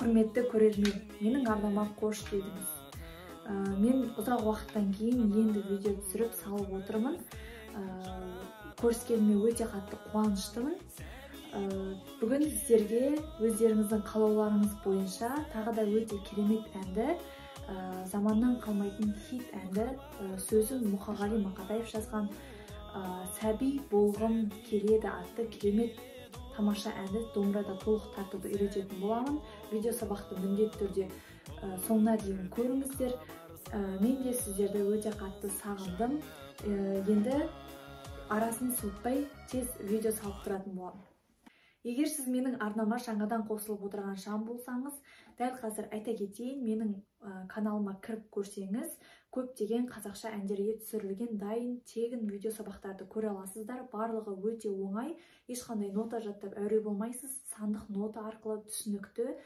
Құрметті көрермен, менің арнама қош келдіңіз. Мен ұзақ уақыттан кейін енді видео түсіріп салып отырмын. Көріскеніме өте қатты қуаныштымын. Бүгін сіздерге өздеріңіздің қалауларыңыз бойынша тағы да өте керемет әнді, заманнан қалмайтын хит әнді, сөзін Мұқағали Мақатаев жазған «Сәби болғым келеді» атты керемет тамаша әнді домбырада толық тартуды үйрететін боламын. Видео сабақты міндетті түрде соңына дейін көріңіздер. Мен де сіздерді өте қатты сағындым. Енді арасын суытпай тез видео салып тұратын боламын. Егер сіз менің арнама жаңадан қосылып отырған жан болсаңыз, дәл қазір айта кетейін, менің каналыма кіріп көрсеңіз, көптеген қазақша әндерге түсірілген дайын тегін видео сабақтарды көре аласыздар. Барлығы өте оңай, ешқандай нота жаттап әуре болмайсыз. Сандық нота арқылы түсінікті,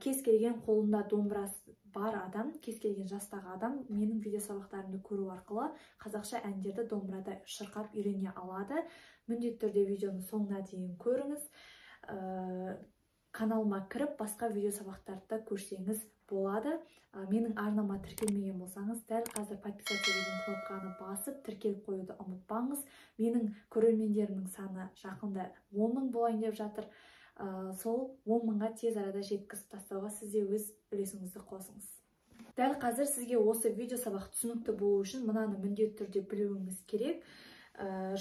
кез келген қолында домбырасы бар адам, кез келген жастағы адам менің видео сабақтарымды көру арқылы қазақша әндерді домбырада шырқап үйрене алады. Міндетті түрде видеоны соңына дейін көріңіз. Каналыма кіріп, басқа видео сабақтарды көрсеңіз болады. Менің арнама тіркелмеген болсаңыз, дәл қазір подписаться деген кнопканы басып, тіркеліп қоюды ұмытпаңыз. Менің көрермендерімнің саны жақында 10 мың болайын деп жатыр. Сол 10 мыңға тез арада жеткізіп тастауға сіз де өз үлесіңізді қосыңыз. Дәл қазір сізге осы видео сабақ түсінікті болу үшін мынаны міндетті түрде білуіңіз керек.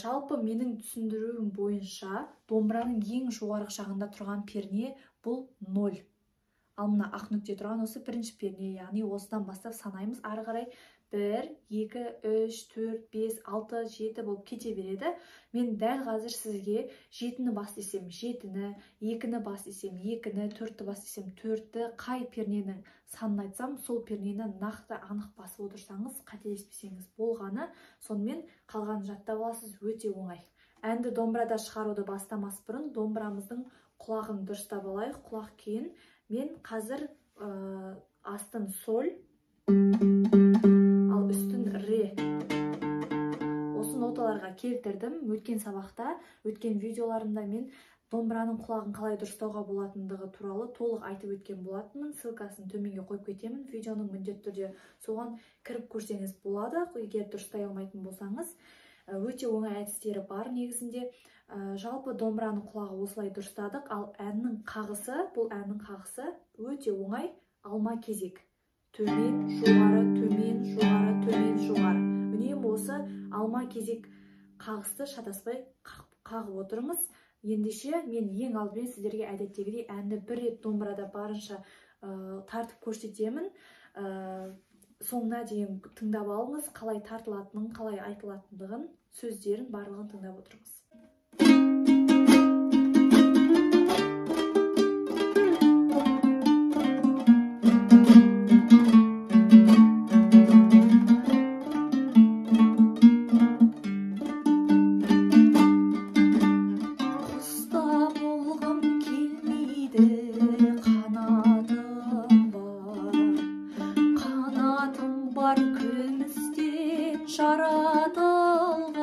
Жалпы менің түсіндіруім бойынша домбыраның ең жоғарғы жағында тұрған перне бұл 0. Ал мына ақ нүкте тұрған осы бірінші перне, яғни осыдан бастап санаймыз, ары қарай 1, 2, 3, 4, 5, 6, 7 болып кете береді. Мен дәл қазір сізге 7-ні бас десем 7-ні, 2-ні бас десем 2-ні, 4-ті бас десем 4-ті, қай перненің санын айтсам, сол пернені нақты анық басып отырсаңыз, қателеспесеңіз болғаны, сонымен қалғанын жаттап аласыз, өте оңай. Әнді домбырада шығаруды бастамас бұрын домбырамыздың құлағын дұрыстап алайық. Құлақ күйін мен қазір астын соль, ал үстін ре. Осы ноталарға келтірдім. Өткен сабақта, өткен видеоларымда мен домбыраның құлағын қалай дұрыстауға болатындығы туралы толық айтып өткен болатынмын. Ссылкасын төменге қойып кетемін. Видеоның міндетті түрде соған кіріп көрсеңіз болады. Егер дұрыстай алмайтын болсаңыз, өте оңай әдістері бар негізінде. Жалпы домбыраның құлағы осылай дұрыстадық, ал әннің қағысы, бұл әннің қағысы өте оңай. Алма кезек. Төмен, жоғары, төмен, жоғары, төмен, жоғары. Үнемі осы алма кезек қағысты шатаспай қағып отырыңыз. Ендеше мен ең алдымен сіздерге әдеттегідей әнді бір рет домбырада барынша тартып көрсетемін. Соңына дейін тыңдап алыңыз, қалай тартылатынын, қалай айтылатындығын, сөздерін барлығын тыңдап отырыңыз. Күмістен жаратылған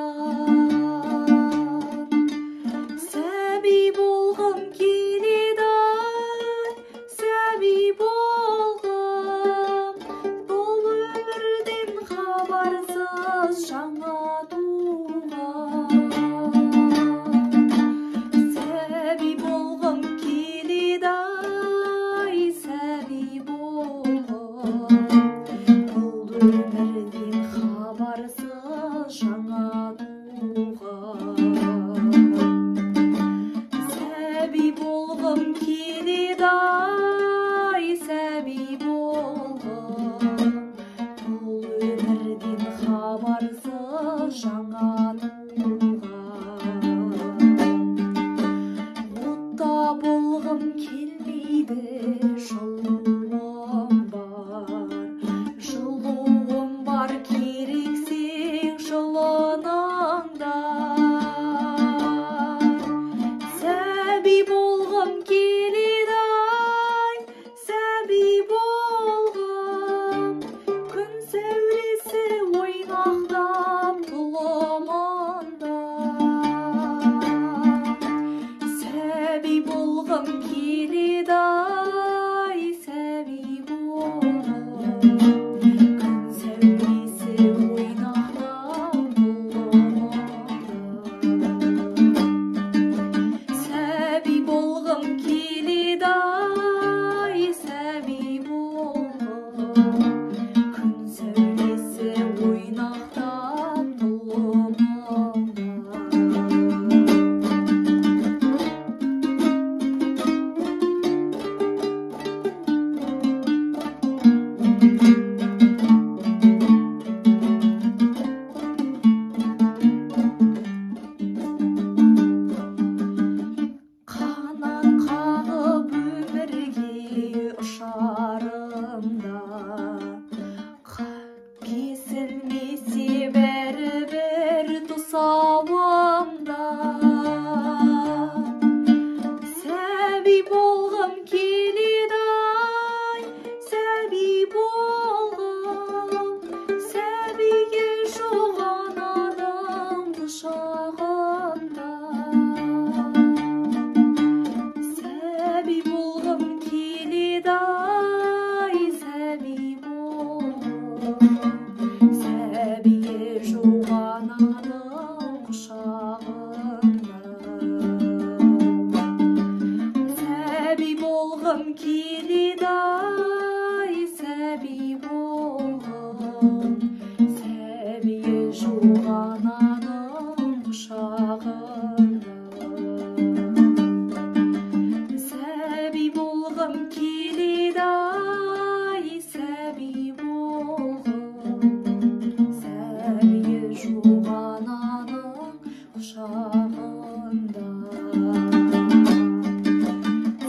құшағында.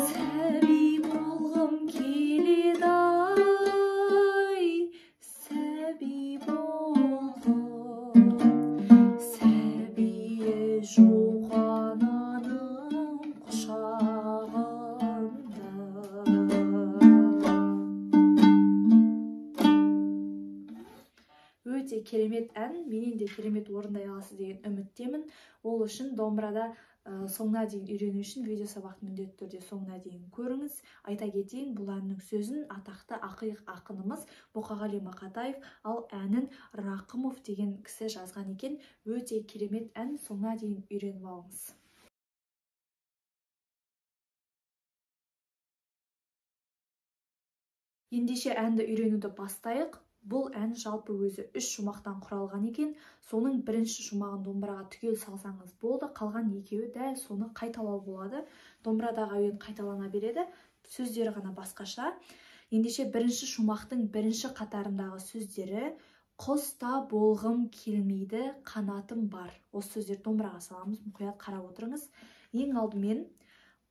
Сәби болғым келеді ай, сәби болғым, сәбиі жоқ ананың құшағында. Өте керемет ән, менен де керемет орындай аласыз деген үміттемін. Ол үшін домбырада соңына дейін үйрену үшін видео сабақты міндетті түрде соңына дейін көріңіз. Айта кетейін, бұл әннің сөзін атақты ақиық ақынымыз Мұқағали Мақатаев, ал әнін Рақымов деген кісі жазған екен. Өте керемет ән, соңына дейін үйреніп алыңыз. Ендеше әнді үйренуді бастайық. Бұл ән жалпы өзі 3 шумақтан құралған екен. Соның бірінші шумағын домбыраға түгел салсаңыз болды, қалған екеуі дәл соны қайталау болады. Домбырадағы әуен қайталана береді, сөздері ғана басқаша. Ендеше бірінші шумақтың бірінші қатарындағы сөздері: құста болғым келмейді, қанатым бар. Осы сөздерді домбыраға саламыз, мұқият қарап отырыңыз. Ең алдымен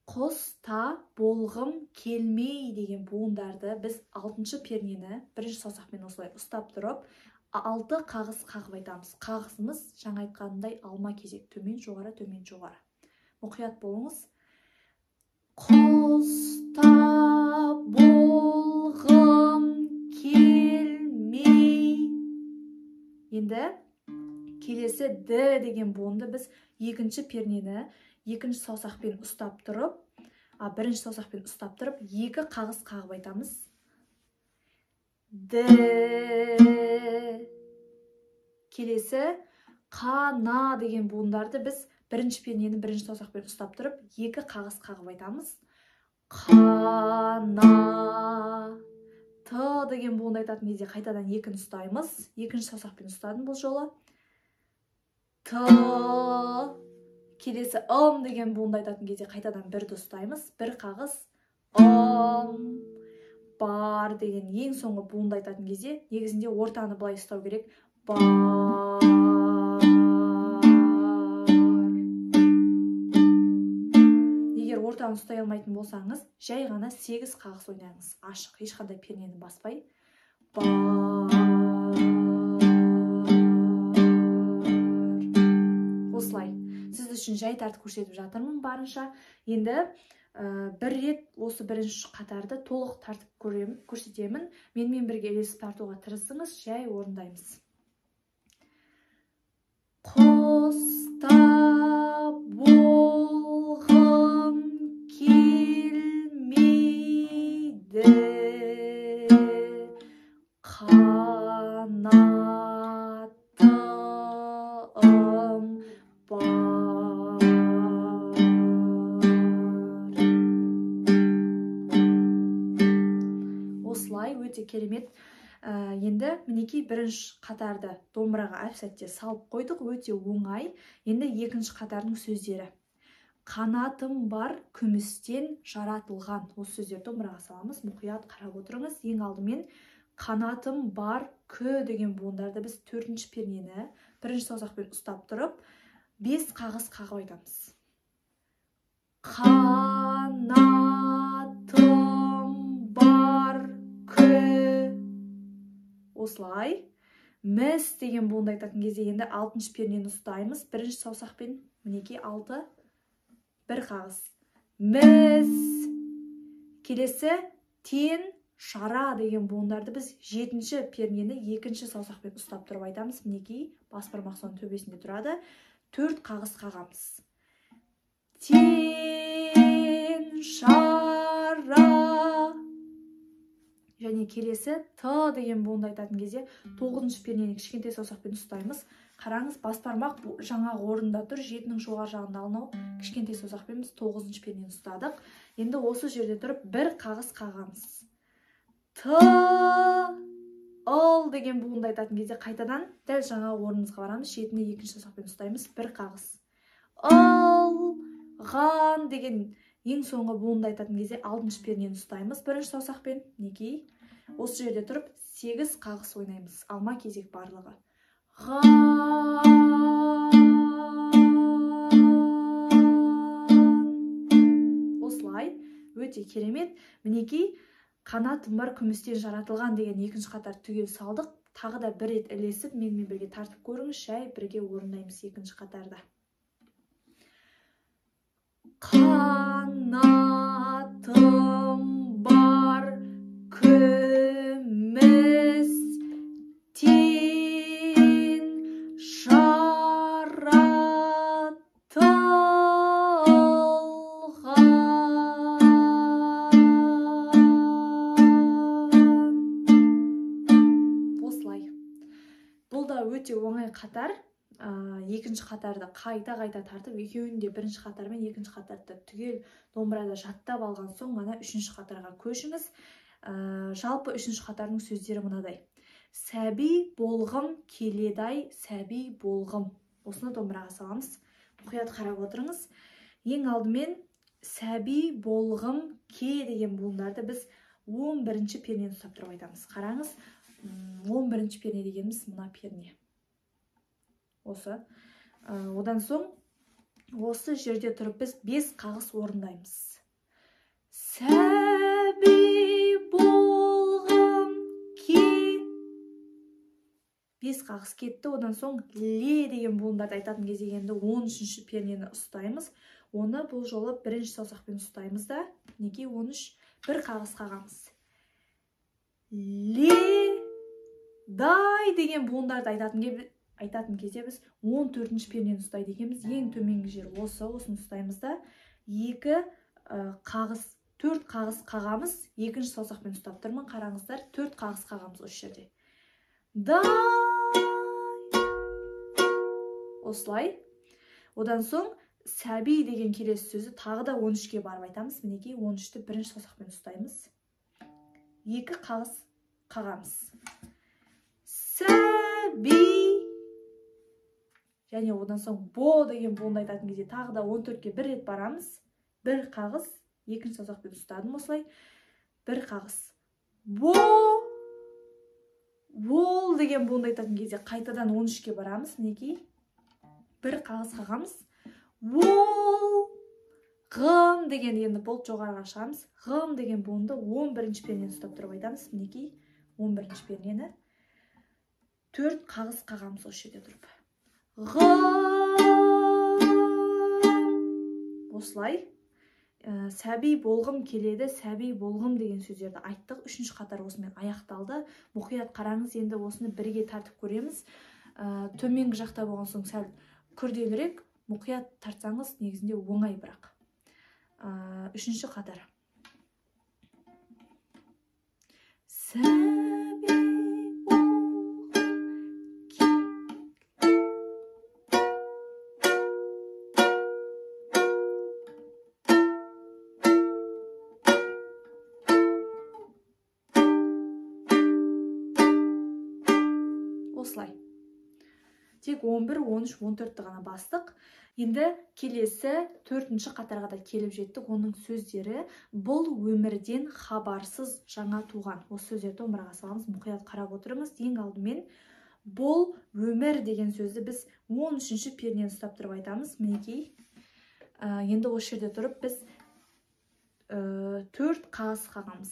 құста болғым келмей деген буындарды біз 6-шы пернені бірінші саусақпен осылай ұстап тұрып, 6 қағыс қағып айтамыз. Қағысымыз жаңа айтқанымдай алма кезек, төмен жоғары, төмен жоғары. Мұқият болыңыз. Құста болғым келмей. Енді келесі д деген буынды біз 2-ші пернені 2-ші саусақпен ұстап тұрып, 1-ші саусақпен ұстап тұрып, 2 қағыс қағып айтамыз. Д. Келесі қана деген буындарды біз 1-ші пернені 1-ші саусақпен ұстап тұрып, 2 қағыс қағып айтамыз. Қана. Т деген буынды айтатын кезде қайтадан 2-ні ұстаймыз. 2-ші саусақпен ұстадым бұл жолы. Т. Келесі деген буынды айтатын кезде қайтадан 1-ді ұстаймыз. 1 қағыс. Бар деген ең соңғы буынды айтатын кезде негізінде ортаны былай ұстау керек. Бар. Егер ортаны ұстай алмайтын болсаңыз, жай ғана 8 қағыс ойнаңыз. Ашық, ешқандай пернені баспай. Бар. Осылай. Сіз үшін жай тартып көрсетіп жатырмын барынша. Енді бір рет осы бірінші қатарды толық тартып көрсетемін. Менімен бірге ілесіп тартуға тырысыңыз, жай орындаймыз. Құста болғым келмейді, қанатым бар. Осылай, өте керемет. Енді мінекей бірінші қатарды домбыраға әп-сәтте салып қойдық, өте оңай. Енді 2-ші қатардың сөздері: қанатым бар күмістен жаратылған. Осы сөздерді домбыраға саламыз, мұқият қарап отырыңыз. Ең алдымен қанатым бар кө деген буындарды біз 4-ші пернені 1-ші саусақпен ұстап тұрып, 5 қағыс қағып айтамыз. Қанатым бар кө. Осылай. Міс деген буынды айтатын кезде енді 6-ші пернені ұстаймыз. 1-ші саусақпен мінекей 6, 1 қағыс. Міс. Келесі тен, шара деген буындарды біз 7-ші пернені 2-ші саусақпен ұстап тұрып айтамыз. Мінекей бас бармақ соның төбесінде тұрады. 4 қағыс қағамыз. Тен, шара. Және келесі т деген буынды айтатын кезде 9-ші пернені кішкентай саусақпен ұстаймыз. Қараңыз, бас бармақ жаңағы орында тұр, 7-нің жоғары жағында алынау. Кішкентай саусақпен біз 9-ші пернені ұстадық. Енді осы жерде тұрып 1 қағыс қағамыз. Т, ыл деген буынды айтатын кезде қайтадан дәл жаңағы орнымызға барамыз. 7-ні 2-ші саусақпен ұстаймыз. 1 қағыс. Ыл, ған деген ең соңғы буынды айтатын кезде 6-ші пернені ұстаймыз. 1-ші саусақпен, мінекей. Осы жерде тұрып 8 қағыс ойнаймыз. Алма кезек барлығы. Ған. өте керемет. Мінекей қанатым бар күмістен жаратылған деген екінші қатар түгел салдық. Тағы да бір рет ілесіп, менімен бірге тартып көріңіз, жай бірге орындаймыз екінші қатарда. Қанатым бар күмістен осылай. Бұл да өте оңай қатар. Екінші қатарды қайта тартып, екеуінде бірінші қатар мен екінші қатарды түгел домбырада жаттап алған соң ғана үшінші қатарға көшіңіз. Жалпы үшінші қатардың сөздері мынадай: сәби болғым келедай, сәби болғым. Осыны домбыраға саламыз. Мұқият қарап отырыңыз. Ең алдымен сәби болғым ке деген буындарды біз 11-ші пернені ұстап тұрып айтамыз. Қараңыз, 11-ші перне дегеніміз мына перне. Осы. Одан соң осы жерде тұрып біз 5 қағыс орындаймыз. Сәби болғым ке. 5 қағыс кетті. Одан соң ле деген буындарды айтатын кезде енді 13-ші пернені ұстаймыз. Оны бұл жолы бірінші саусақпен ұстаймыз да, неге 13 бір қағыс қағамыз. Ле, дай деген буындарды айтатын кезде біз 14-ші пернені ұстайды екенбіз. Ең төменгі жер осыны ұстаймыз да, 4 қағыс қағамыз. Екінші саусақпен ұстап тұрмын, қараңыздар, 4 қағыс қағамыз осы жерде. Дай. Осылай. Одан соң сәби деген келесі сөзі тағы да 13-ке барып айтамыз. Мінекей 13-ті бірінші саусақпен ұстаймыз. 2 қағыс қағамыз. Сәби. Және одан соң бо деген буынды айтатын кезде тағы да 14-ке бір рет барамыз. 1 қағыс, екінші саусақпен ұстадым осылай. 1 қағыс. Бо. Бол деген буынды айтатын кезде қайтадан 13-ке барамыз. Мінекей 1 қағыс қағамыз. Ол. Ғым деген енді бұл жоғарыға шығамыз. Ғым деген буынды 11-ші пернені ұстап тұрып айтамыз. Мінекей 11-ші пернені 4 қағыс қағамыз осы жерде тұрып. Осылай. Сәби болғым келеді, сәби болғым деген сөздерді айттық. 3-ші қатар осымен аяқталды. Мұқият қараңыз, енді осыны бірге тартып көреміз. Төменгі жақта болған соң сәл күрделірек. Мұқият тартсаңыз негізінде оңай бірақ. 3-ші қатар. Сәби осылай. Тек 11, 13, 14-ті ғана бастық. Енді келесі 4-ші қатарға да келіп жеттік. Оның сөздері бұл өмірден хабарсыз жаңа туған. Осы сөздерді домбыраға саламыз, мұқият қарап отырыңыз. Ең алдымен бұл өмір деген сөзді біз 13-ші пернені ұстап тұрып айтамыз. Мінекей. Енді осы жерде тұрып біз 4 қағыс қағамыз.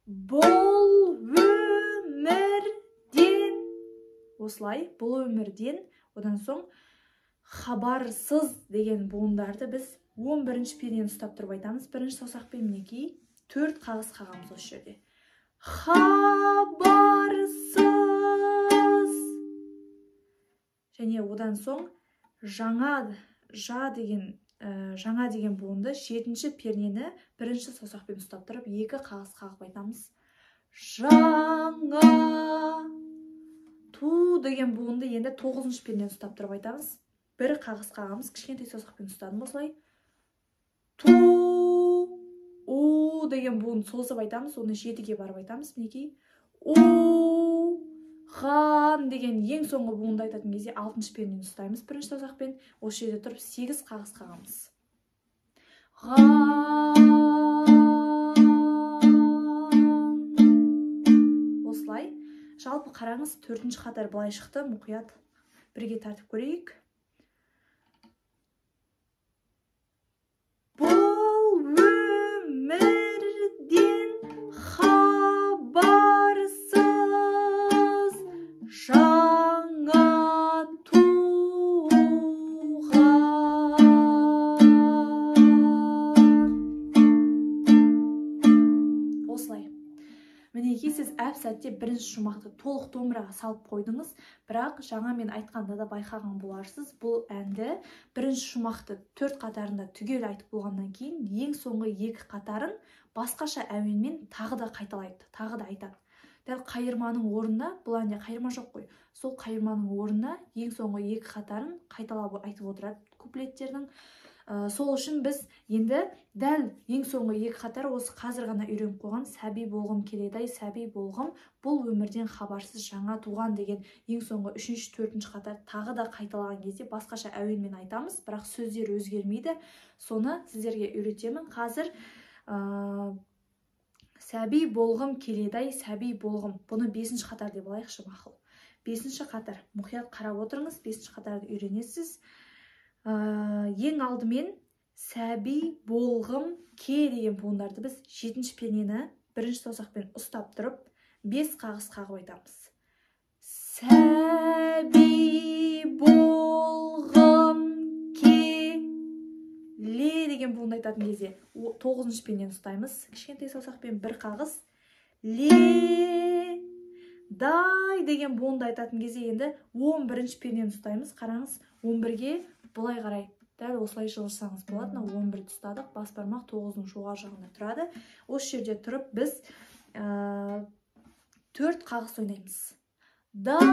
Бұл өмірден. Осылай, бұл өмірден. Одан соң хабарсыз деген буындарды біз 11-ші пернені ұстап тұрып айтамыз. Бірінші саусақпен мінекей 4 қағыс қағамыз осы жерде. Хабарсыз. Және одан соң жаңа деген буынды 7-ші пернені бірінші саусақпен ұстап тұрып 2 қағыс қағып айтамыз. Жаңа. Ту деген буынды енді 9-ші пернені ұстап тұрып айтамыз. 1 қағыс қағамыз, кішкентай саусақпен ұстадым осылай. Ту. У деген буынды созып айтамыз, оны 7-ге барып айтамыз. Мінекей. У. Ған деген ең соңғы буынды айтатын кезде 6-шы пернені ұстаймыз. Бірінші саусақпен осы жерде тұрып 8 қағыс қағамыз. Осылай. Жалпы қараңыз, 4-ші қатар былай шықты. Мұқият бірге тартып көрейік. Бұл өмірден сәтте бірінші шумақты толық домбыраға салып қойдыңыз, бірақ жаңа мен айтқанда да байқаған боларсыз, бұл әнді бірінші шумақты 4 қатарында түгел айтып болғаннан кейін ең соңғы 2 қатарын басқаша әуенмен тағы да қайталайды, тағы да айтады. Дәл қайырманың орнына, бұл әнде қайырма жоқ қой, сол қайырманың орнына ең соңғы 2 қатарын қайталап айтып отырады куплеттердің. Сол үшін біз енді дәл ең соңғы 2 қатар осы қазір ғана үйреніп қойған сәби болғым келеді-ай, сәби болғым, бұл өмірден хабарсыз жаңа туған деген ең соңғы 3-ші, 4-ші қатар тағы да қайталаған кезде басқаша әуенмен айтамыз, бірақ сөздер өзгермейді. Соны сіздерге үйретемін. Қазір сәби болғым келеді-ай, сәби болғым. Бұны 5-ші қатар деп алайықшы, мақұл. 5-ші қатар. Мұқият қарап отырыңыз, 5-ші қатарды үйренесіз. Ең алдымен сәби болғым ке деген буындарды біз 7-ші пернені 1-ші саусақпен ұстап тұрып 5 қағыс қағып айтамыз. Сәби болғым ке ле деген буынды айтатын кезде 9-ші пернені ұстаймыз. Кішкентай саусақпен 1 қағыс. Ле дай деген буынды айтатын кезде енді 11-ші пернені ұстаймыз. Қараңыз, 11-ге бұлай қарай дәл осылай жылжысаңыз болады. 11-ді ұстадық, бас бармақ 9-ның жоғары жағында тұрады. Осы жерде тұрып біз 4 қағыс ойнаймыз. Дай.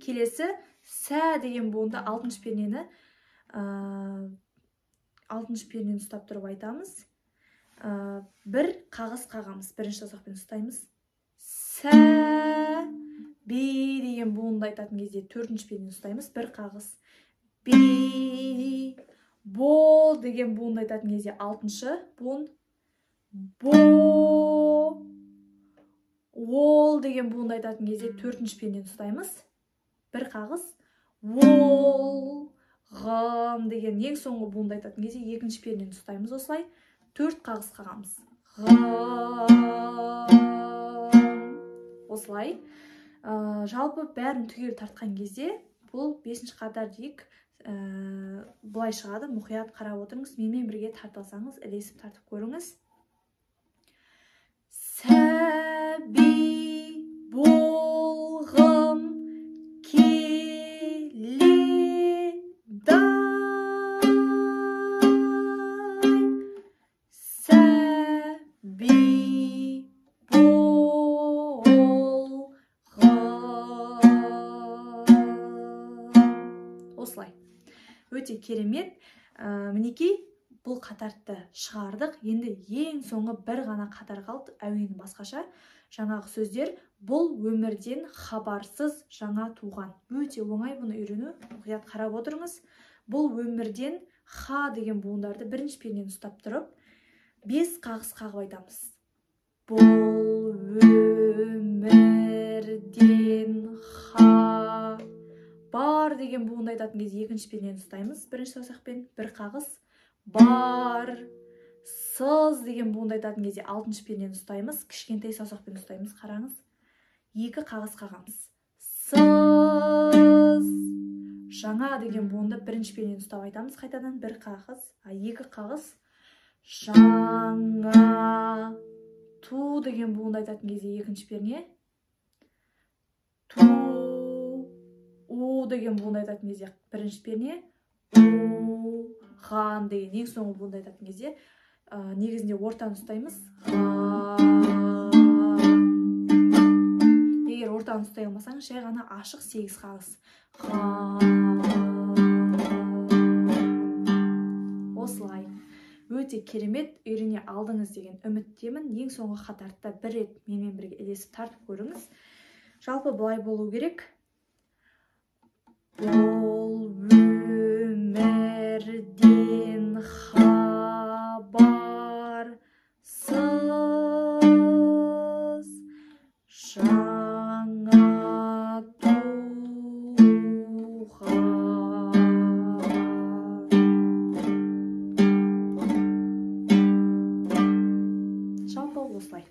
Келесі сә деген буынды 6-ші пернені 6-ші пернені ұстап тұрып айтамыз. 1 қағыс қағамыз, 1-ші саусақпен ұстаймыз. Сә би деген буынды айтатын кезде 4-ші пернені ұстаймыз, 1 қағыс. Би. Бол деген буынды айтатын кезде 6-шы буын. Бо. Ол деген буынды айтатын кезде 4-ші пернені ұстаймыз, 1 қағыс. Ол. Ғым деген ең соңғы буынды айтатын кезде 2-ші пернені ұстаймыз, осылай 4 қағыс қағамыз. Ғым. Осылай. Жалпы бәрін түгел тартқан кезде бұл 5-ші қатар дейік бұлай шығады. Мұқият қарап отырыңыз, менімен бірге тарталсаңыз, ілесіп тартып көріңіз. Сәби болғым келе дай. Сәби осылай. Өте керемет. Мінекей бұл қатарды шығардық. Енді ең соңғы бір ғана қатар қалды, әуені басқаша. Жаңағы сөздер бұл өмірден хабарсыз жаңа туған. Өте оңай бұны үйрену. Мұқият қарап отырыңыз. Бұл өмірден ха деген буындарды 1-ші пернені ұстап тұрып 5 қағыс қағып айтамыз. Бұл өмірден ха. Бар деген буынды айтатын кезде 2-ші пернені ұстаймыз, 1-ші саусақпен 1 қағыс. Бар. Сыз деген буынды айтатын кезде 6-ші пернені ұстаймыз, кішкентай саусақпен ұстаймыз, қараңыз. 2 қағыс қағамыз. Сыз. Жаңа деген буынды 1-ші пернені ұстап айтамыз, қайтадан 1 қағыс, 2 қағыс. Жаңа. Ту деген буынды айтатын кезде 2-ші перне. Ту. У деген буынды айтатын кезде 1-ші перне. У. Ған деген ең соңғы буынды айтатын кезде негізінде ортаны ұстаймыз. Егер ортаны ұстай алмасаңыз, жай ғана ашық 8 қағыс. Осылай. Өте керемет үйрене алдыңыз деген үміттемін. Ең соңғы қатарда бір рет менімен бірге ілесіп тартып көріңіз. Жалпы бұлай болу керек. Бұл өмірден хабарсыз жаңа туған. Жалпы осылай.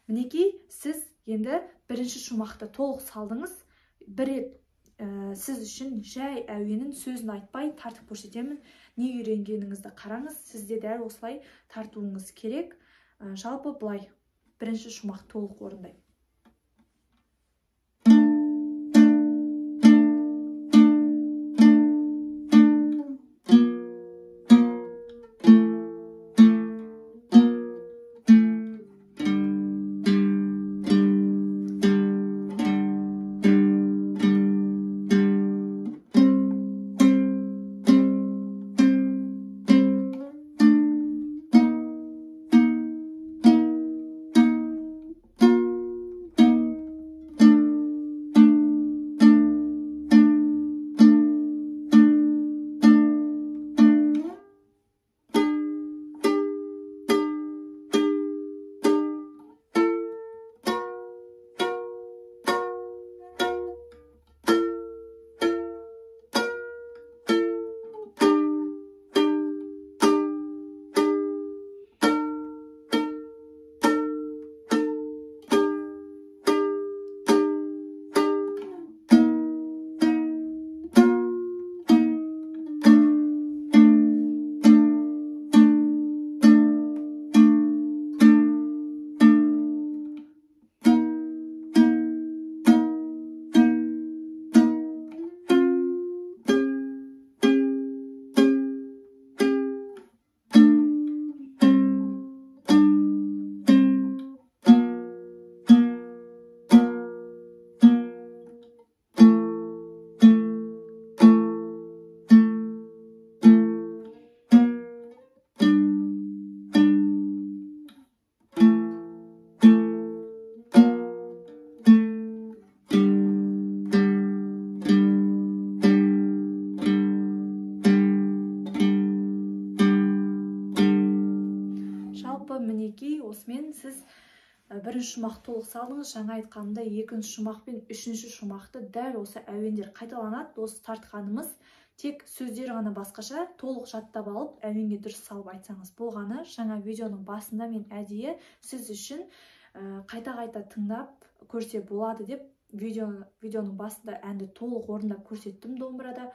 Мінекей, сіз енді бірінші шумақты толық салдыңыз. Бір рет сіз үшін жай әуенін сөзін айтпай тартып көрсетемін. Не үйренгеніңізді қараңыз, сізде дәл осылай тартуыңыз керек. Жалпы былай бірінші шумақ толық орындаймын. Мінекей, осымен сіз бірінші шумақ толық салдыңыз. Жаңа айтқанымда екінші шумақ пен үшінші шумақты дәл осы әуендер қайталанады. Осы тартқанымыз тек сөздер ғана басқаша, толық жаттап алып, әуенге дұрыс салып айтсаңыз болғаны. Жаңа видеоның басында мен әдейі сіз үшін қайта-қайта тыңдап көрсе болады деп видеоның басында әнді толық орындап көрсеттім домбырада.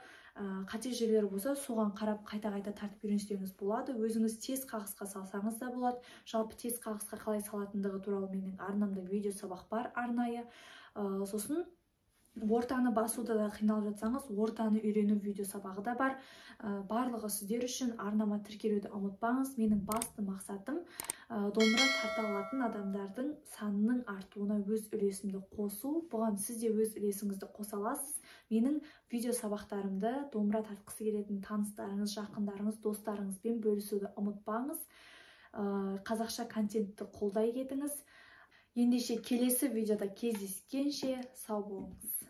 Қате жерлері болса, соған қарап қайта-қайта тартып үйренсеңіз болады. Өзіңіз тез қағысқа салсаңыз да болады. Жалпы тез қағысқа қалай салатындығы туралы менің арнамда видео сабақ бар арнайы. Сосын ортаны басуда да қиналып жатсаңыз, ортаны үйрену видео сабағы да бар. Барлығы сіздер үшін. Арнама тіркелуді ұмытпаңыз. Менің басты мақсатым домбыра тарта алатын адамдардың санының артуына өз үлесімді қосу. Бұған сіз де өз үлесіңізді қоса аласыз. Менің видео сабақтарымды домбыра тартқысы келетін таныстарыңыз, жақындарыңыз, достарыңызбен бөлісуді ұмытпаңыз. Қазақша контентті қолдай кетіңіз. Ендеше келесі видеода кездескенше сау болыңыз.